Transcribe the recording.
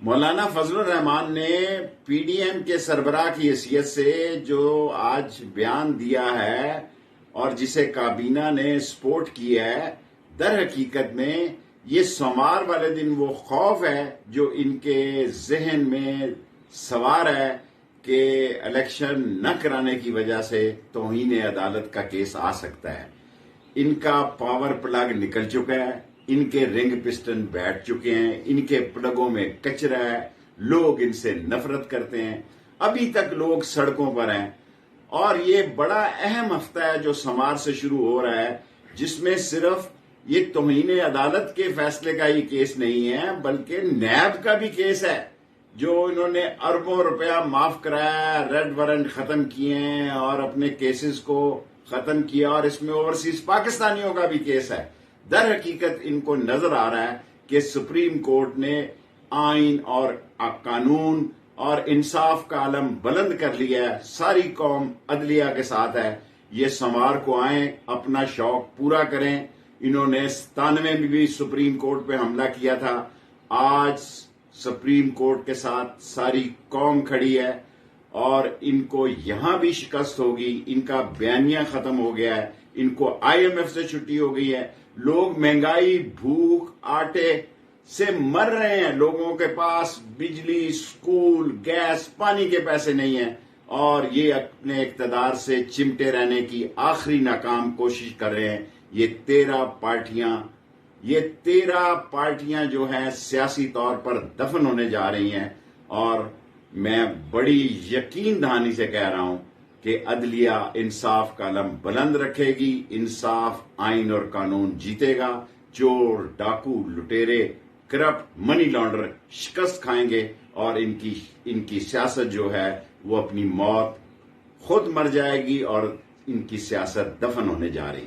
مولانا فضل الرحمان نے P D M کے سربراہ کی حیثیت سے جو آج بیان دیا ہے اور جسے کابینہ نے سپورٹ کیا ہے، در حقیقت میں یہ سوموار والے دن وہ خوف ہے جو ان کے ذہن میں سوار ہے کہ الیکشن نہ کرانے کی وجہ سے توہین عدالت کا کیس آ سکتا ہے۔ ان کا پاور پلگ نکل چکا ہے، ان کے رنگ پسٹن بیٹھ چکے ہیں، ان کے پلگوں میں کچرا ہے، لوگ ان سے نفرت کرتے ہیں، ابھی تک لوگ سڑکوں پر ہیں۔ اور یہ بڑا اہم ہفتہ ہے جو سوموار سے شروع ہو رہا ہے، جس میں صرف یہ توہین عدالت کے فیصلے کا ہی کیس نہیں ہے بلکہ نیب کا بھی کیس ہے، جو انہوں نے اربوں روپیہ معاف کرایا، ریڈ وارنٹ ختم کیے ہیں اور اپنے کیسز کو ختم کیا، اور اس میں اوورسیز پاکستانیوں کا بھی کیس ہے۔ در حقیقت ان کو نظر آ رہا ہے کہ سپریم کورٹ نے آئین اور قانون اور انصاف کا علم بلند کر لیا ہے، ساری قوم عدلیہ کے ساتھ ہے۔ یہ سوموار کو آئیں، اپنا شوق پورا کریں۔ انہوں نے 97 میں بھی سپریم کورٹ پہ حملہ کیا تھا، آج سپریم کورٹ کے ساتھ ساری قوم کھڑی ہے اور ان کو یہاں بھی شکست ہوگی۔ ان کا بیانیہ ختم ہو گیا ہے، ان کو آئی ایم ایف سے چھٹی ہو گئی ہے۔ لوگ مہنگائی، بھوک، آٹے سے مر رہے ہیں، لوگوں کے پاس بجلی، سکول، گیس، پانی کے پیسے نہیں ہیں، اور یہ اپنے اقتدار سے چمٹے رہنے کی آخری ناکام کوشش کر رہے ہیں۔ یہ 13 پارٹیاں جو ہیں سیاسی طور پر دفن ہونے جا رہی ہیں، اور میں بڑی یقین دہانی سے کہہ رہا ہوں کہ عدلیہ انصاف کا علم بلند رکھے گی، انصاف، آئین اور قانون جیتے گا۔ چور، ڈاکو، لٹیرے، کرپٹ، منی لانڈر شکست کھائیں گے، اور ان کی سیاست جو ہے وہ اپنی موت خود مر جائے گی، اور ان کی سیاست دفن ہونے جا رہی ہے۔